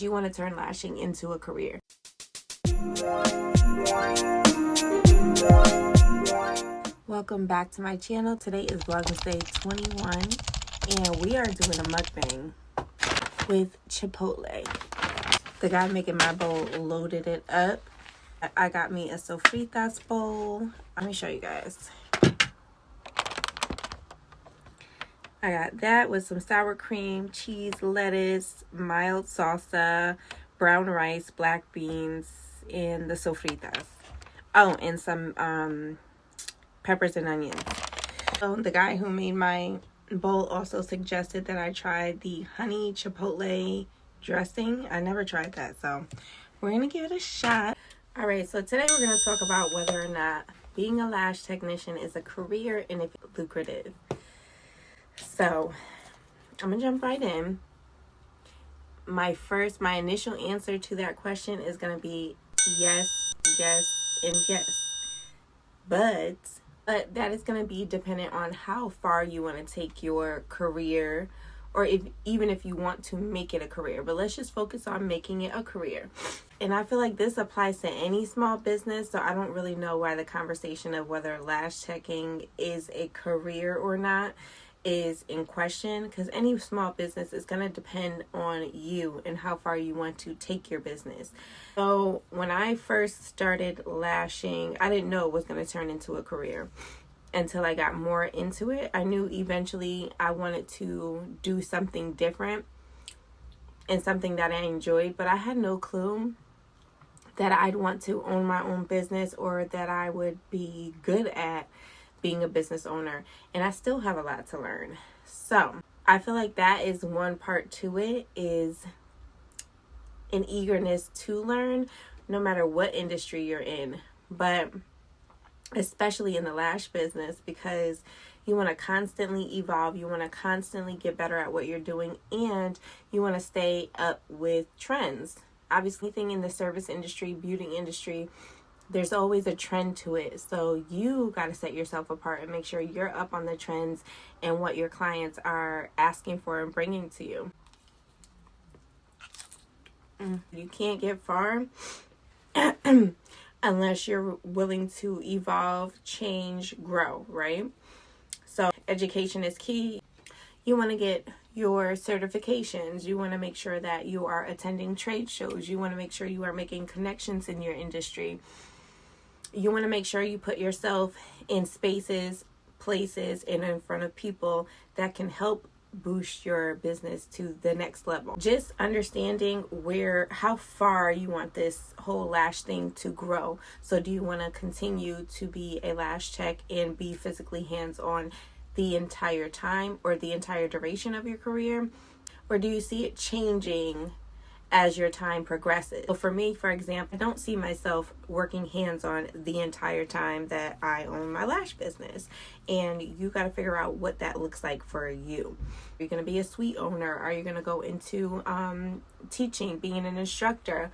You want to turn lashing into a career. Welcome back to my channel. Today is Vlogmas Day 21 and we are doing a mukbang with Chipotle. The guy making my bowl loaded it up. I got me a sofritas bowl. Let me show you guys. I got that with some sour cream, cheese, lettuce, mild salsa, brown rice, black beans, and the sofritas. Oh, and some peppers and onions. So the guy who made my bowl also suggested that I try the honey chipotle dressing. I never tried that, so we're gonna give it a shot. All right, so today we're gonna talk about whether or not being a lash technician is a career and if it's lucrative. So I'm gonna jump right in. My initial answer to that question is gonna be yes, yes, and yes. But that is gonna be dependent on how far you want to take your career, or even if you want to make it a career. But let's just focus on making it a career. And I feel like this applies to any small business, so I don't really know why the conversation of whether lash teching is a career or not is in question, because any small business is going to depend on you and how far you want to take your business. So when I first started lashing, I didn't know it was going to turn into a career until I got more into it. I knew eventually I wanted to do something different and something that I enjoyed, but I had no clue that I'd want to own my own business or that I would be good at being a business owner. And I still have a lot to learn. So I feel like that is one part to it, is an eagerness to learn no matter what industry you're in, but especially in the lash business, because you want to constantly evolve, you want to constantly get better at what you're doing, and you want to stay up with trends. Obviously, anything in the service industry, beauty industry, there's always a trend to it. So you got to set yourself apart and make sure you're up on the trends and what your clients are asking for and bringing to you. You can't get far unless you're willing to evolve, change, grow, right? So education is key. You want to get your certifications. You want to make sure that you are attending trade shows. You want to make sure you are making connections in your industry. You want to make sure you put yourself in spaces, places, and in front of people that can help boost your business to the next level. Just understanding how far you want this whole lash thing to grow. So do you want to continue to be a lash tech and be physically hands-on the entire time or the entire duration of your career? Or do you see it changing as your time progresses? So for me, for example, I don't see myself working hands-on the entire time that I own my lash business. And you got to figure out what that looks like for you. Are you going to be a suite owner? Are you going to go into teaching, being an instructor?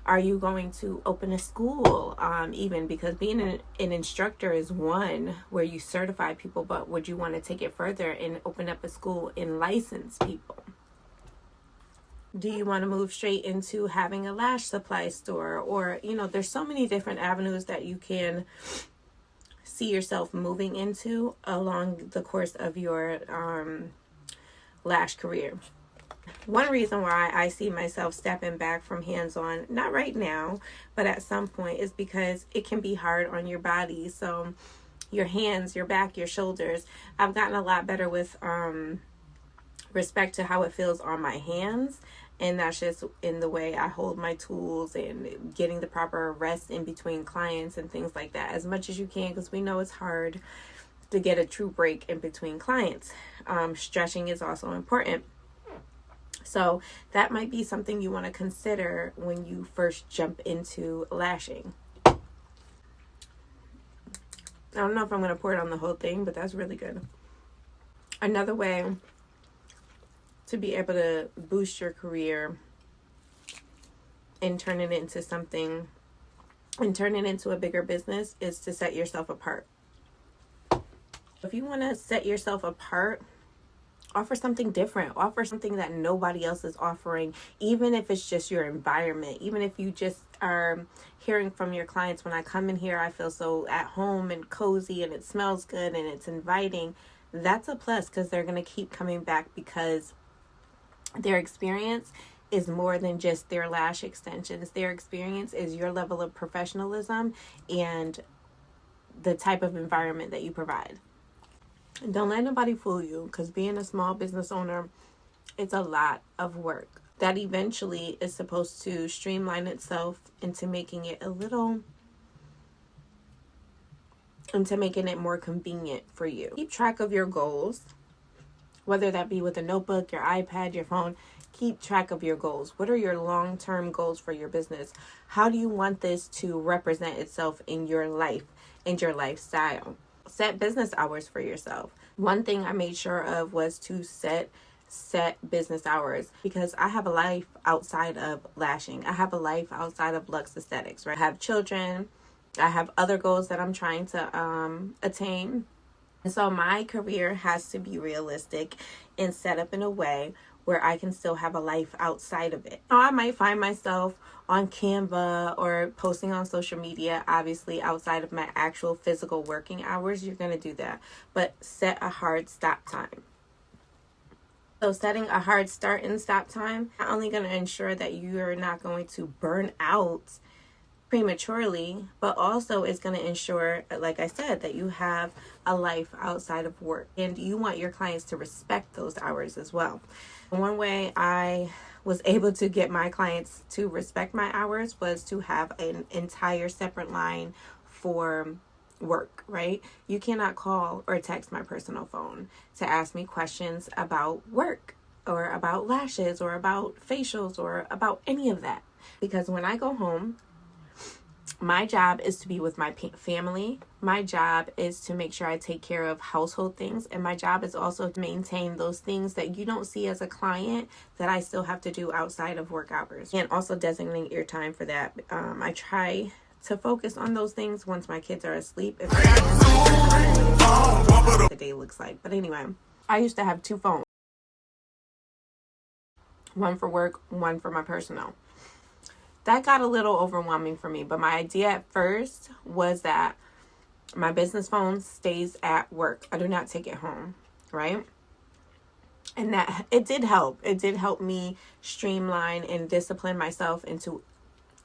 Are you going to open a school? Even because being an instructor is one where you certify people, but would you want to take it further and open up a school and license people? Do you want to move straight into having a lash supply store? Or, there's so many different avenues that you can see yourself moving into along the course of your lash career. One reason why I see myself stepping back from hands-on, not right now, but at some point, is because it can be hard on your body. So your hands, your back, your shoulders. I've gotten a lot better with respect to how it feels on my hands, and that's just in the way I hold my tools and getting the proper rest in between clients and things like that, as much as you can, because we know it's hard to get a true break in between clients. Stretching is also important. So that might be something you want to consider when you first jump into lashing. I don't know if I'm going to pour it on the whole thing, but that's really good. Another way to be able to boost your career and turn it into something, and turn it into a bigger business, is to set yourself apart. If you want to set yourself apart Offer something different. Offer something that nobody else is offering, even if it's just your environment. Even if you just are hearing from your clients, when I come in here, I feel so at home and cozy and it smells good and it's inviting. That's a plus, because they're going to keep coming back, because their experience is more than just their lash extensions. Their experience is your level of professionalism and the type of environment that you provide. Don't let nobody fool you, because being a small business owner, it's a lot of work that eventually is supposed to streamline itself into making it making it more convenient for you. Keep track of your goals, whether that be with a notebook, your iPad, your phone. Keep track of your goals. What are your long-term goals for your business? How do you want this to represent itself in your life and your lifestyle? Set business hours for yourself. One thing I made sure of was to set business hours, because I have a life outside of lashing. I have a life outside of Luxe Aesthetics, right? I have children. I have other goals that I'm trying to attain. And so my career has to be realistic and set up in a way where I can still have a life outside of it. Now, I might find myself on Canva or posting on social media, obviously outside of my actual physical working hours. You're going to do that, but set a hard stop time. So setting a hard start and stop time, not only going to ensure that you're not going to burn out prematurely, but also it's going to ensure, like I said, that you have a life outside of work, and you want your clients to respect those hours as well. One way I was able to get my clients to respect my hours was to have an entire separate line for work, right? You cannot call or text my personal phone to ask me questions about work or about lashes or about facials or about any of that, because when I go home, my job is to be with my family. My job is to make sure I take care of household things. And my job is also to maintain those things that you don't see as a client that I still have to do outside of work hours. And also designate your time for that. I try to focus on those things once my kids are asleep. If what the day looks like. But anyway, I used to have 2 phones. One for work, one for my personal. That got a little overwhelming for me, but my idea at first was that my business phone stays at work. I do not take it home, right? And that it did help. It did help me streamline and discipline myself into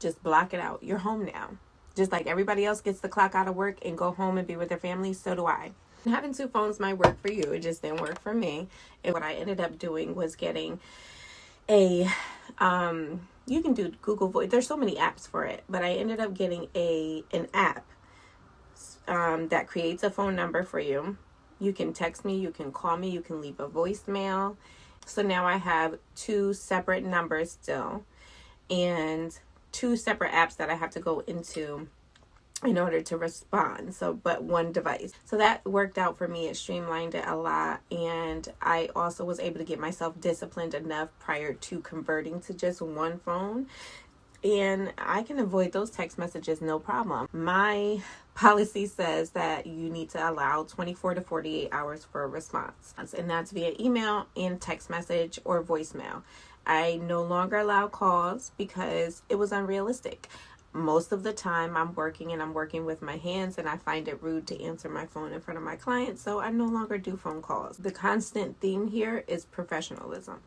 just block it out. You're home now. Just like everybody else gets to clock out of work and go home and be with their family, so do I. And having 2 phones might work for you. It just didn't work for me. And what I ended up doing was getting a you can do Google Voice. There's so many apps for it, but I ended up getting an app that creates a phone number for you. You can text me, you can call me, you can leave a voicemail. So now I have 2 separate numbers still, and 2 separate apps that I have to go into in order to respond. So, but one device. So that worked out for me. It streamlined it a lot. And I also was able to get myself disciplined enough prior to converting to just one phone. And I can avoid those text messages, no problem. My policy says that you need to allow 24 to 48 hours for a response. And that's via email and text message or voicemail. I no longer allow calls because it was unrealistic. Most of the time I'm working with my hands, and I find it rude to answer my phone in front of my clients, so I no longer do phone calls. The constant theme here is professionalism.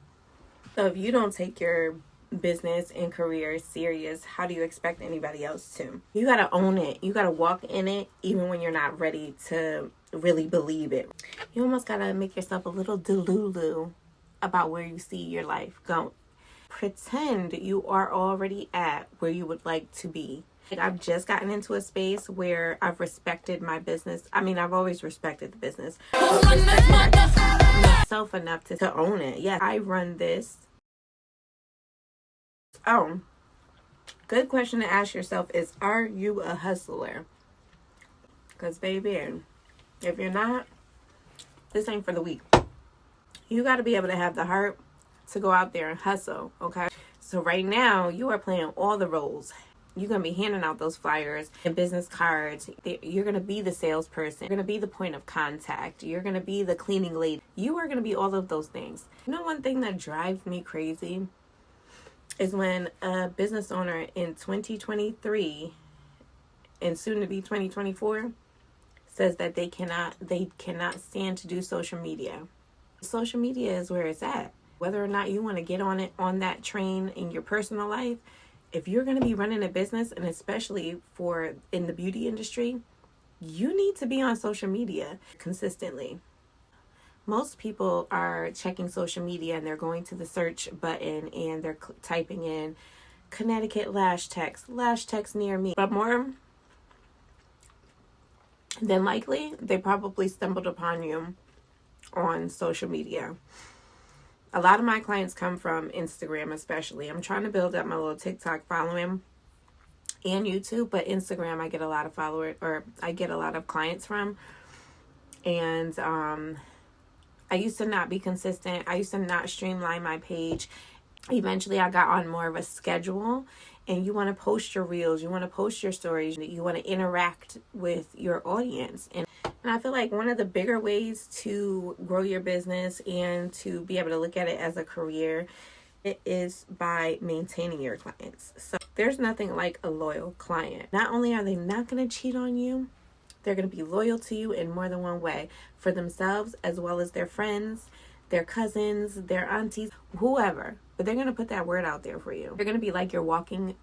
So if you don't take your business and career serious, how do you expect anybody else to? You got to own it. You got to walk in it even when you're not ready to really believe it. You almost got to make yourself a little delulu about where you see your life going. Pretend you are already at where you would like to be. Like, I've just gotten into a space where I've respected my business. I mean, I've always respected the business, but respected myself enough to own it. Yeah, I run this. Oh, good question to ask yourself is, are you a hustler? Because, baby, if you're not, this ain't for the weak. You got to be able to have the heart to go out there and hustle, okay? So right now, you are playing all the roles. You're going to be handing out those flyers and business cards. You're going to be the salesperson. You're going to be the point of contact. You're going to be the cleaning lady. You are going to be all of those things. You know, one thing that drives me crazy is when a business owner in 2023 and soon to be 2024 says that they cannot stand to do social media. Social media is where it's at. Whether or not you want to get on that train in your personal life, if you're going to be running a business, and especially in the beauty industry, you need to be on social media consistently. Most people are checking social media and they're going to the search button and they're typing in Connecticut lash techs near me. But more than likely, they probably stumbled upon you on social media. A lot of my clients come from Instagram, especially. I'm trying to build up my little TikTok following and YouTube, but Instagram I get a lot of followers, or I get a lot of clients from. And I used to not be consistent. I used to not streamline my page. Eventually I got on more of a schedule, and you want to post your reels, you want to post your stories, you want to interact with your audience. And I feel like one of the bigger ways to grow your business and to be able to look at it as a career, it is by maintaining your clients. So there's nothing like a loyal client. Not only are they not going to cheat on you, they're going to be loyal to you in more than one way, for themselves as well as their friends, their cousins, their aunties, whoever. But they're going to put that word out there for you. They're going to be like your walking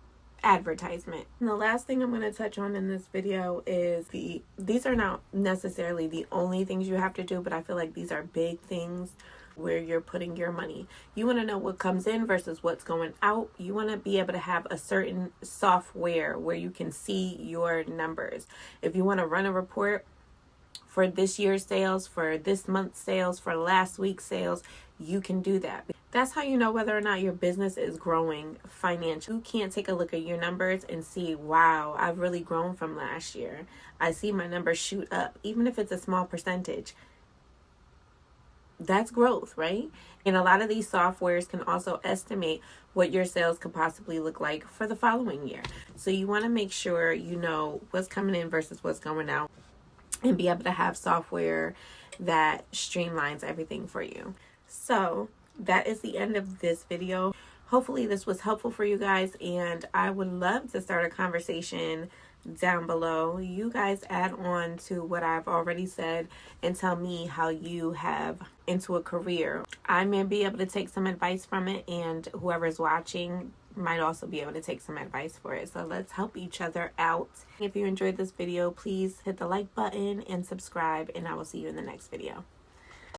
advertisement. And the last thing I'm going to touch on in this video is these are not necessarily the only things you have to do, but I feel like these are big things where you're putting your money. You want to know what comes in versus what's going out. You want to be able to have a certain software where you can see your numbers. If you want to run a report for this year's sales, for this month's sales, for last week's sales, you can do that. That's how you know whether or not your business is growing financially. You can't take a look at your numbers and see, wow, I've really grown from last year. I see my numbers shoot up, even if it's a small percentage. That's growth, right? And a lot of these softwares can also estimate what your sales could possibly look like for the following year. So you want to make sure you know what's coming in versus what's going out, and be able to have software that streamlines everything for you. So that is the end of this video. Hopefully this was helpful for you guys, and I would love to start a conversation down below. You guys add on to what I've already said and tell me how you have into a career. I may be able to take some advice from it, and whoever's watching might also be able to take some advice for it. So let's help each other out. If you enjoyed this video, please hit the like button and subscribe, and I will see you in the next video.